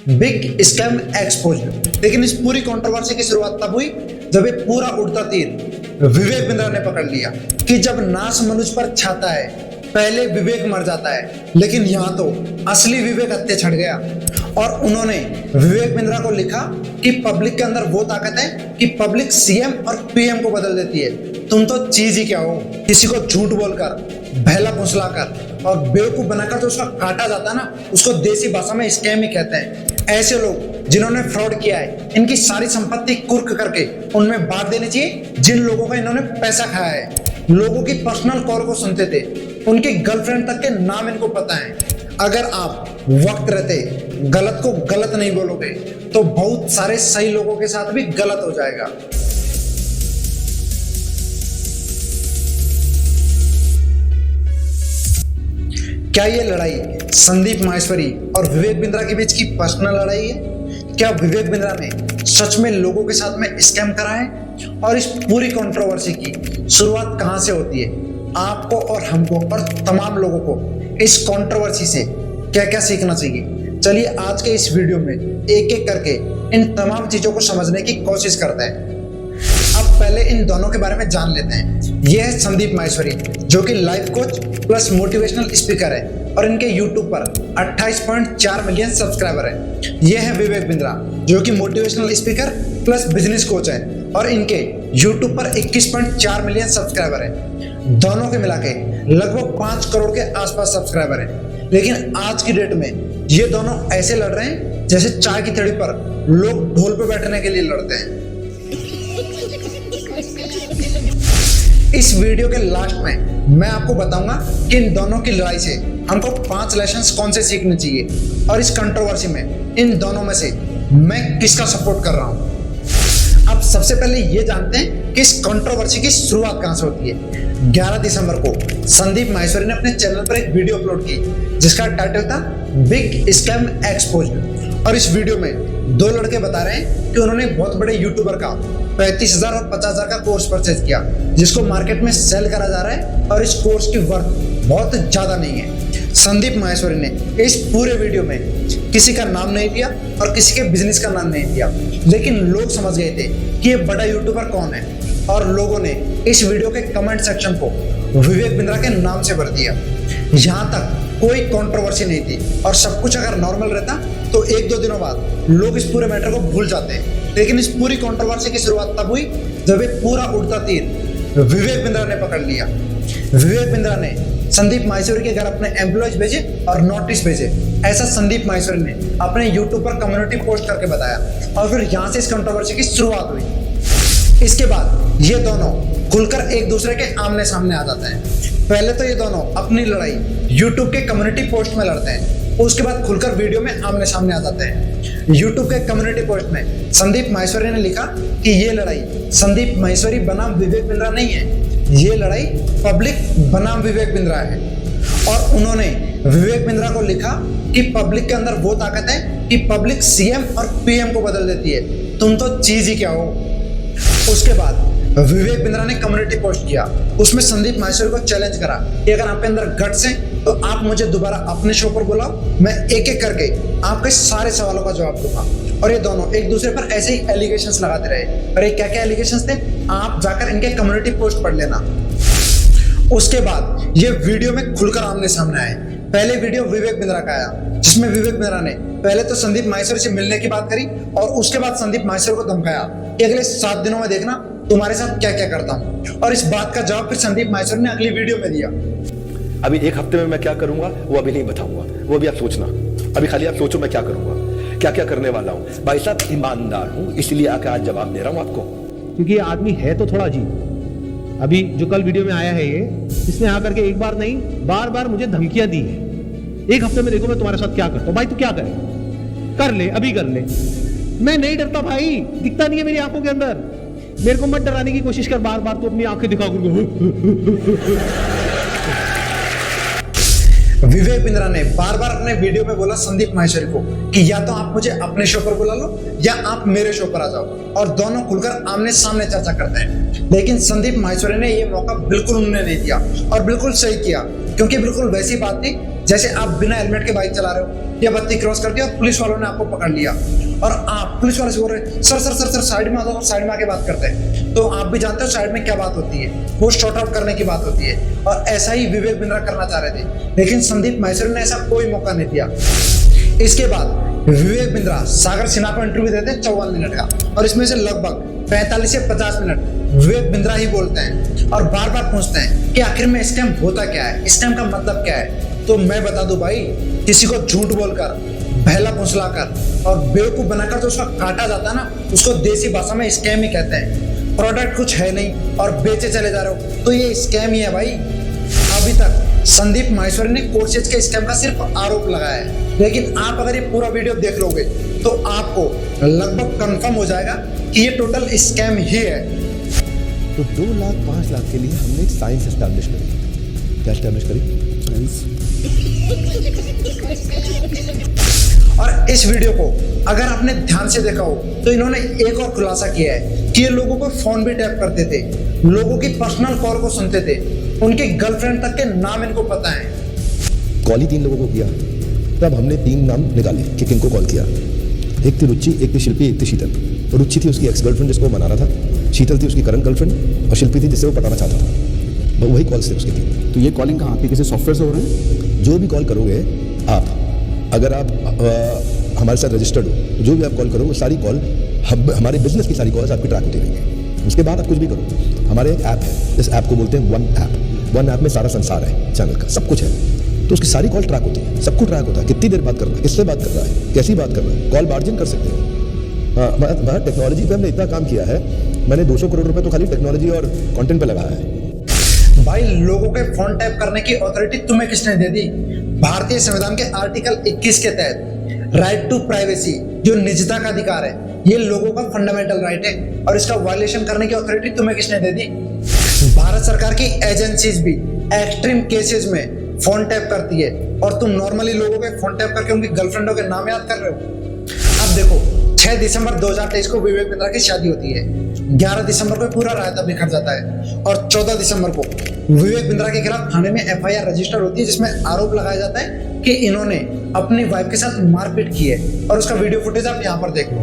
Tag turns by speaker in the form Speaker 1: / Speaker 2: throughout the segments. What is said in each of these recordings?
Speaker 1: Big scam exposed. लेकिन इस पूरी कंट्रोवर्सी की शुरुआत तब हुई जब ये पूरा उड़ता तीर विवेक बिंद्रा ने पकड़ लिया कि जब नाश मनुष्य पर छाता है पहले विवेक मर जाता है, लेकिन यहाँ तो असली विवेक हत्या छड़ गया। और उन्होंने विवेक बिंद्रा को लिखा कि पब्लिक के अंदर वो ताकत है कि पब्लिक सीएम और पीएम को बदल देती है। तुम तो चीज ही क्या हो, किसी को झूठ बोलकर, बहला फुसलाकर और बेवकूफ बनाकर जो उसका काटा जाता है ना, उसको देसी भाषा में स्कैम ही कहते हैं। ऐसे लोग जिन्होंने फ्रॉड किया है, इनकी सारी संपत्ति कुर्क करके उनमें बांट देनी चाहिए। जिन लोगों का इन्होंने पैसा खाया है, लोगों की पर्सनल कॉल को सुनते थे, उनकी गर्लफ्रेंड तक के नाम इनको पता है। अगर आप वक्त रहते गलत को गलत नहीं बोलोगे तो बहुत सारे सही लोगों के साथ भी गलत हो जाएगा। क्या ये लड़ाई संदीप माहेश्वरी और विवेक बिंद्रा के बीच की पर्सनल लड़ाई है? क्या विवेक बिंद्रा ने सच में लोगों के साथ में स्कैम करा है? और इस पूरी कंट्रोवर्सी की शुरुआत कहां से होती है? आपको और हमको और तमाम लोगों को इस कंट्रोवर्सी से क्या क्या सीखना चाहिए? चलिए आज के इस वीडियो में एक एक करके इन तमाम चीजों को समझने की कोशिश करते हैं। अब पहले इन दोनों के बारे में जान लेते हैं। यह है संदीप माहेश्वरी, जो कि life coach plus motivational speaker है और इनके यूट्यूब पर 28.4 मिलियन सब्सक्राइबर है। यह है विवेक बिंद्रा, जो कि motivational speaker plus business coach है और इनके यूट्यूब पर 21.4 मिलियन सब्सक्राइबर है। दोनों के मिला के लगभग 5 करोड़ के आसपास सब्सक्राइबर है। लेकिन आज की डेट में ये दोनों ऐसे लड़ रहे हैं जैसे चाय की थड़ी पर लोग ढोल पे बैठने के लिए लड़ते हैं। इस वीडियो के लास्ट में मैं आपको बताऊंगा कि इन दोनों की लड़ाई से हमको 5 लेसन्स कौन से सीखने चाहिए और इस कंट्रोवर्सी में इन दोनों में से मैं किसका सपोर्ट कर रहा हूं। अब सबसे पहले ये जानते हैं कि इस कंट्रोवर्सी की शुरुआत कहां से होती है। 11 दिसंबर को संदीप माहेश्वरी ने अपने चैनल पर एक वीडियो अपलोड की जिसका टाइटल था बिग स्कैम एक्सपोज्ड। और इस वीडियो में 2 लड़के बता रहे हैं कि उन्होंने बहुत बड़े यूट्यूबर का 35,000 और 50,000 का कोर्स परचेज किया, जिसको मार्केट में सेल करा जा रहा है और इस कोर्स की वर्थ बहुत ज्यादा नहीं है। संदीप माहेश्वरी ने इस पूरे वीडियो में किसी का नाम नहीं दिया और किसी के बिजनेस का नाम नहीं दिया, लेकिन लोग समझ गए थे कि ये बड़ा यूट्यूबर कौन है और लोगों ने इस वीडियो के कमेंट सेक्शन को विवेक बिंद्रा के नाम से भर दिया। यहाँ तक कोई कंट्रोवर्सी नहीं थी और सब कुछ अगर नॉर्मल रहता तो 1-2 दिनों बाद लोग इस पूरे मैटर को भूल जाते। लेकिन इस पूरी कंट्रोवर्सी की शुरुआत तब हुई जब एक पूरा उड़ता तीर विवेक बिंद्रा ने पकड़ लिया। विवेक बिंद्रा ने संदीप माहेश्वरी के घर अपने एम्प्लॉयज भेजे और नोटिस भेजे, ऐसा संदीप माहेश्वरी ने अपने यूट्यूब पर कम्युनिटी पोस्ट करके बताया। और फिर यहाँ से इस कंट्रोवर्सी की शुरुआत हुई। इसके बाद ये दोनों खुलकर एक दूसरे के आमने सामने आ जाते हैं। पहले तो ये दोनों अपनी लड़ाई यूट्यूब के कम्युनिटी पोस्ट में लड़ते हैं, उसके बाद खुलकर वीडियो में आमने सामने आ जाते हैं। यूट्यूब के कम्युनिटी पोस्ट में संदीप माहेश्वरी ने लिखा कि ये लड़ाई संदीप माहेश्वरी बनाम विवेक बिंद्रा नहीं है, ये लड़ाई पब्लिक बनाम विवेक बिंद्रा है। और उन्होंने विवेक बिंद्रा को लिखा कि पब्लिक के अंदर वो ताकत है कि पब्लिक सीएम और पीएम को बदल देती है। तुम तो चीज ही क्या हो। उसके बाद विवेक बिंद्रा ने कम्युनिटी पोस्ट किया, उसमें संदीप माहेश्वरी को चैलेंज करा कि अगर आपके अंदर गट्स हैं तो आप मुझे दोबारा अपने शो पर बुलाओ, मैं एक एक करके आपके सारे सवालों का जवाब दूंगा। और ये दोनों एक दूसरे पर ऐसे ही एलिगेशंस लगाते रहे। और ये क्या क्या एलिगेशंस थे, आप जाकर इनके कम्युनिटी पोस्ट पढ़ लेना। उसके बाद ये वीडियो में खुलकर आमने सामने आए। पहले वीडियो विवेक बिंद्रा का आया, जिसमें विवेक बिंद्रा ने पहले तो संदीप माहेश्वरी से मिलने की बात करी और उसके बाद संदीप माहेश्वरी को धमकाया कि अगले 7 दिनों में देखना तुम्हारे साथ क्या क्या करता हूं। और इस बात का जवाब फिर संदीप माहेश्वरी ने अगली वीडियो में दिया।
Speaker 2: अभी 1 हफ्ते में मैं क्या करूंगा वो अभी नहीं बताऊंगा, वो अभी आप सोचना। अभी खाली आप सोचो मैं क्या करूंगा, क्या क्या करने वाला हूं। भाई साहब ईमानदार हूं, इसलिए आकर आज जवाब दे रहा हूं आपको,
Speaker 3: क्योंकि ये आदमी है तो थोड़ा अजीब। अभी जो कल वीडियो में आया है ये, इसने आकर के एक बार नहीं बार बार मुझे धमकियां दी है। 1 हफ्ते में देखो मैं तुम्हारे साथ क्या करता हूं। भाई तू क्या करे, कर ले, अभी कर ले। मैं नहीं डरता भाई, दिखता नहीं है मेरी आंखों के अंदर। मेरे को मत डराने की कोशिश कर, बार बार तू अपनी आंखें दिखा कर।
Speaker 1: विवेक बिंद्रा ने बार बार अपने वीडियो में बोला संदीप माहेश्वरी को कि या तो आप मुझे अपने शो पर बुला लो या आप मेरे शो पर आ जाओ। और दोनों खुलकर आमने सामने चर्चा करते हैं। लेकिन संदीप माहेश्वरी ने यह मौका बिल्कुल उन्हें नहीं दिया और बिल्कुल सही किया, क्योंकि बिल्कुल वैसी बात थी जैसे आप बिना हेलमेट के बाइक चला रहे हो या बत्ती क्रॉस कर दी और पुलिस वालों ने आपको पकड़ लिया और आप पुलिस वाले से बोल रहे sir sir sir sir side में आ जाओ और साइड में आके बात करते हैं, तो आप भी जानते हो साइड में क्या बात होती है, वो शॉर्ट आउट करने की बात होती है। और ऐसा ही विवेक बिंद्रा करना चाह रहे थे, लेकिन संदीप माहेश्वरी ने ऐसा कोई मौका नहीं दिया। इसके बाद विवेक बिंद्रा सागर सिन्हा को इंटरव्यू देते हैं 54 मिनट का, और इसमें से लगभग 45 से 50 मिनट विवेक बिंद्रा ही बोलते हैं और बार बार पूछते हैं कि आखिर में स्कैम होता क्या है, स्कैम का मतलब क्या है। तो मैं बता दूं भाई, किसी को झूठ बोलकर, बहला फुसलाकर और बेवकूफ बनाकर जो उसका काटा जाता है ना, उसको देसी भाषा में स्कैम ही कहते हैं। प्रोडक्ट कुछ है नहीं और बेचे चले जा रहे हो तो ये स्कैम ही है भाई। अभी तक संदीप माहेश्वरी ने कोर्सेज के स्कैम का सिर्फ आरोप लगाया है, लेकिन आप अगर ये पूरा वीडियो देख लोगे तो आपको लगभग कंफर्म हो जाएगा कि ये टोटल स्कैम ही है।
Speaker 2: तो 2 लाख 5 लाख के लिए हमने एक साइंस एस्टैब्लिश करी। क्या एस्टैब्लिश करी? साइंस।
Speaker 1: और इस वीडियो को अगर आपने ध्यान से देखा हो तो इन्होंने एक और खुलासा किया है कि ये लोगों को फोन भी टैप करते थे, लोगों की पर्सनल कॉल को सुनते थे, उनके गर्लफ्रेंड तक के नाम इनको पता है।
Speaker 2: कॉल ही 3 लोगों को किया, तब हमने 3 नाम निकाले कि किनको कॉल किया। एक थी रुचि, एक थी शिल्पी, एक थी शीतल। रुचि थी उसकी एक्स गर्लफ्रेंड जिसको मना रहा था, शीतल थी उसकी करंट गर्लफ्रेंड, और शिल्पी थी जिससे वो पटाना चाहता था। वही कॉल्स थे उसके 3।
Speaker 4: तो ये कॉलिंग कहाँ आपके किसी सॉफ्टवेयर से हो रहे हैं?
Speaker 2: जो भी कॉल करोगे आप, अगर आप हमारे साथ रजिस्टर्ड हो तो जो भी आप कॉल करोगे वो सारी कॉल हमारे बिजनेस की सारी कॉल्स आपकी ट्रैक होती रहेंगी। उसके बाद आप कुछ भी करो, हमारे एक ऐप है, इस ऐप को बोलते हैं वन ऐप। वन ऐप में सारा संसार है, चैनल का सब कुछ है, तो उसकी सारी कॉल ट्रैक होती है, सबको ट्रैक होता है, कितनी देर बात कर रहा है, किससे बात कर रहा है, कैसी बात कर रहा है, कॉल मार्जिन कर सकते हो। टेक्नोलॉजी पे हमने इतना काम किया है, मैंने 200 करोड़ रुपए तो खाली टेक्नोलॉजी और कंटेंट पे लगाया है।
Speaker 1: भाई लोगों के फोन टैप करने की अथॉरिटी तुम्हें किसने दे दी? भारतीय संविधान के आर्टिकल 21 के तहत राइट टू प्राइवेसी, जो निजता का अधिकार है, ये लोगों का फंडामेंटल राइट है, और इसका वायलेशन करने की अथॉरिटी तुम्हें किसने दे दी? भारत सरकार की एजेंसीज भी एक्सट्रीम केसेस में फोन टैप करती है, और तुम नॉर्मली लोगों के फोन टैप करके उनकी गर्लफ्रेंडों के नाम याद कर रहे हो। अब देखो, 6 दिसंबर 2023 को विवेक बिंद्रा की शादी होती है, 11 दिसंबर को पूरा रायता बिखर जाता है, और 14 दिसंबर को विवेक बिंद्रा के खिलाफ थाने में FIR रजिस्टर होती है, जिसमें आरोप लगाया जाता है कि इन्होंने अपनी वाइफ के साथ मारपीट की है, और उसका वीडियो फुटेज आप यहाँ पर देख लो।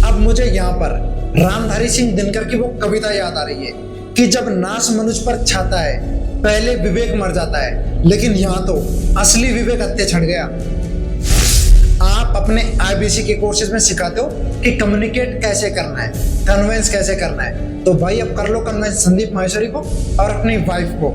Speaker 1: अब मुझे यहाँ पर रामधारी सिंह दिनकर की वो कविता याद आ रही है कि जब नाश मनुष्य पर छाता है, पहले विवेक मर जाता है, लेकिन यहाँ तो असली विवेक हत्या छड़ गया। आप अपने IBC के कोर्सेज में सिखाते हो कि कम्युनिकेट कैसे करना है, कन्वेंस कैसे करना है, तो भाई अब कर लो कन्वेंस संदीप माहेश्वरी को और अपनी वाइफ को।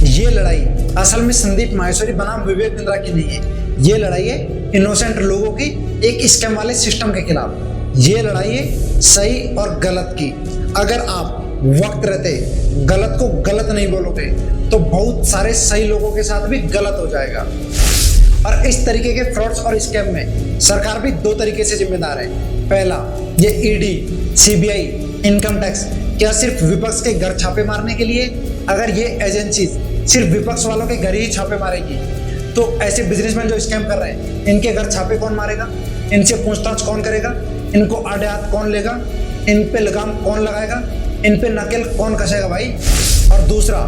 Speaker 1: ये लड़ाई असल में संदीप माहेश्वरी बनाम विवेक बिंद्रा की नहीं है, ये लड़ाई है इनोसेंट लोगों की एक स्कैम वाले सिस्टम के खिलाफ। ये लड़ाई है सही और गलत की। अगर आप वक्त रहते गलत को गलत नहीं बोलोगे तो बहुत सारे सही लोगों के साथ भी गलत हो जाएगा। और इस तरीके के फ्रॉड्स और स्कैम में सरकार भी 2 तरीके से जिम्मेदार है। पहला, ये ED, CBI, इनकम टैक्स क्या सिर्फ विपक्ष के घर छापे मारने के लिए? अगर ये एजेंसी सिर्फ विपक्ष वालों के घर ही छापे मारेगी तो ऐसे बिजनेसमैन जो स्कैम कर रहे हैं, इनके घर छापे कौन मारेगा? इनसे पूछताछ कौन करेगा? इनको आड़े हाथ कौन लेगा? इन पे लगाम कौन लगाएगा? इन पे नकेल कौन कसेगा भाई? और दूसरा,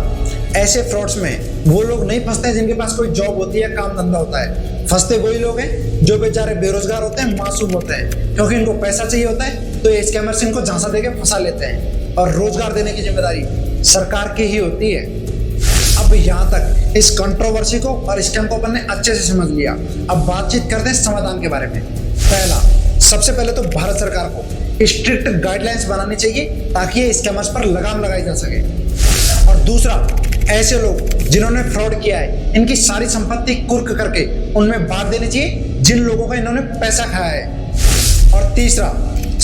Speaker 1: ऐसे फ्रॉड्स में वो लोग नहीं फंसते जिनके पास कोई जॉब होती है, काम धंधा होता है। फंसते वही लोग हैं जो बेचारे बेरोजगार होते हैं, मासूम होते हैं, क्योंकि इनको पैसा चाहिए होता है तो ये स्कैमर्स इनको झांसा देके फंसा लेते हैं, और रोजगार देने की जिम्मेदारी सरकार की ही होती है। अब यहाँ तक इस कंट्रोवर्सी को और स्कैम को अपन ने अच्छे से समझ लिया। अब बातचीत करते हैं समाधान के बारे में। पहला, सबसे पहले तो भारत सरकार को स्ट्रिक्ट गाइडलाइंस बनानी चाहिए ताकि ये स्कैमर्स पर लगाम लगाई जा सके। और दूसरा, ऐसे लोग जिन्होंने फ्रॉड किया है, इनकी सारी संपत्ति कुर्क करके उनमें बांट देनी चाहिए जिन लोगों का इन्होंने पैसा खाया है। और तीसरा,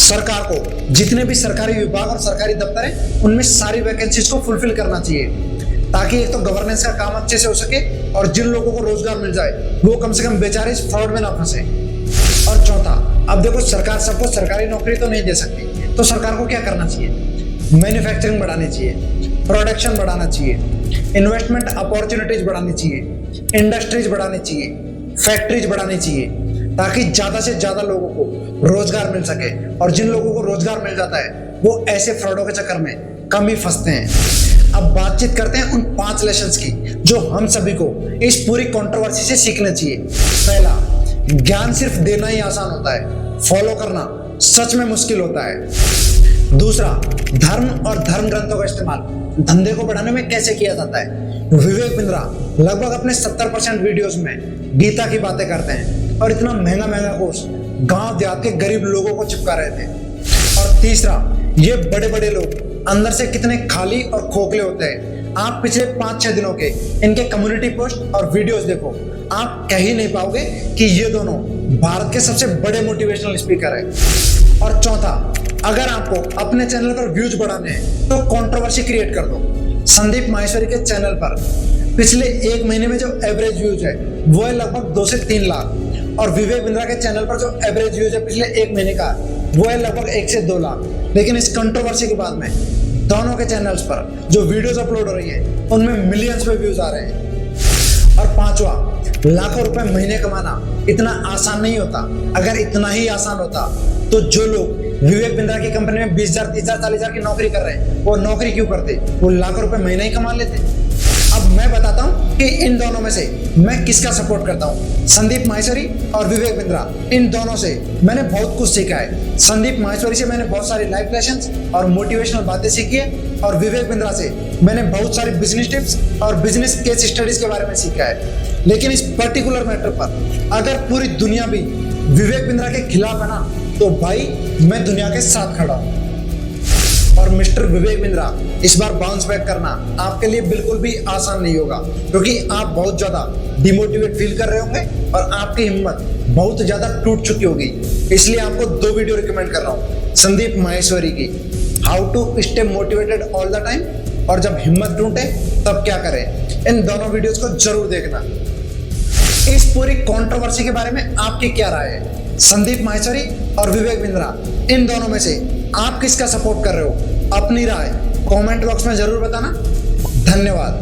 Speaker 1: सरकार को जितने भी सरकारी विभाग और सरकारी दफ्तर हैं उनमें सारी वैकेंसीज को फुलफिल करना चाहिए, ताकि एक तो गवर्नेंस का काम अच्छे से हो सके और जिन लोगों को रोजगार मिल जाए वो कम से कम बेचारे इस फ्रॉड में ना फंसे। और चौथा, अब देखो सरकार सबको सरकारी नौकरी तो नहीं दे सकती, तो सरकार को क्या करना चाहिए? मैन्युफैक्चरिंग बढ़ानी चाहिए, प्रोडक्शन बढ़ाना चाहिए, इन्वेस्टमेंट अपॉर्चुनिटीज बढ़ानी चाहिए, इंडस्ट्रीज बढ़ानी चाहिए, फैक्ट्रीज बढ़ानी चाहिए, ताकि ज्यादा से ज्यादा लोगों को रोजगार मिल सके। और जिन लोगों को रोजगार मिल जाता है वो ऐसे फ्रॉडों के चक्कर में कम ही फंसते हैं। अब बातचीत करते हैं उन 5 लेसन्स की जो हम सभी को इस पूरी कंट्रोवर्सी से सीखना चाहिए। पहला, ज्ञान सिर्फ देना ही आसान होता है, फॉलो करना सच में मुश्किल होता है। दूसरा, धर्म और धर्म ग्रंथों का इस्तेमाल धंधे को बढ़ाने में कैसे किया जाता है। विवेक बिंद्रा लगभग अपने 70% वीडियोस में गीता की बातें करते हैं और इतना महंगा महंगा कोर्स गांव देहात के गरीब लोगों को चिपका रहे थे। और तीसरा, ये बड़े बड़े लोग अंदर से कितने खाली और खोखले होते हैं। आप पिछले 5-6 दिनों के इनके कम्युनिटी पोस्ट और वीडियोस देखो, आप कह ही नहीं पाओगे कि ये दोनों भारत के सबसे बड़े मोटिवेशनल स्पीकर हैं। और चौथा, अगर आपको अपने चैनल पर व्यूज बढ़ाने हैं तो कंट्रोवर्सी क्रिएट कर दो। संदीप माहेश्वरी के चैनल पर पिछले 1 महीने में जो एवरेज व्यूज है वो है लगभग 2 से 3 लाख, और विवेक बिंद्रा के चैनल पर जो एवरेज व्यूज है पिछले 1 महीने का वो है लगभग 1 से 2 लाख। लेकिन इस कंट्रोवर्सी के बाद में दोनों के चैनल्स पर जो वीडियोस अपलोड हो रही है उनमें मिलियंस में व्यूज आ रहे हैं। और पांचवा, लाखों रुपए महीने कमाना इतना आसान नहीं होता। अगर इतना ही आसान होता तो जो लोग विवेक बिंद्रा की कंपनी में 20,000, 30,000, 40,000 की नौकरी कर रहे हैं वो नौकरी क्यों करते, वो लाखों रुपए महीने ही कमा लेते। अब मैं बताता हूं कि इन दोनों में से मैं किसका सपोर्ट करता हूं, संदीप माहेश्वरी और विवेक बिंद्रा। इन दोनों से मैंने बहुत कुछ सीखा है। संदीप माहेश्वरी से मैंने बहुत सारी लाइफ लेसन्स और मोटिवेशनल बातें सीखी है, और विवेक बिंद्रा से मैंने बहुत सारी बिजनेस टिप्स और बिजनेस केस स्टडीज के बारे में सीखा है। लेकिन इस पर्टिकुलर मैटर पर अगर पूरी दुनिया भी विवेक बिंद्रा के खिलाफ है ना, तो भाई मैं दुनिया के साथ खड़ा हूं। और मिस्टर विवेक बिंद्रा, इस बार बाउंस बैक करना आपके लिए बिल्कुल भी आसान नहीं होगा, क्योंकि आप बहुत ज्यादा डिमोटिवेट फील कर रहे होंगे और आपकी हिम्मत बहुत ज्यादा टूट चुकी होगी। इसलिए आपको 2 वीडियो रिकमेंड कर रहा हूँ संदीप माहेश्वरी की, how to stay motivated all the time, और जब हिम्मत टूटे तब क्या करें। इन दोनों वीडियोस को जरूर देखना। इस पूरी कंट्रोवर्सी के बारे में आपकी क्या राय है? संदीप माहेश्वरी और विवेक बिंद्रा, इन दोनों में से आप किसका सपोर्ट कर रहे हो? अपनी राय कमेंट बॉक्स में जरूर बताना। धन्यवाद।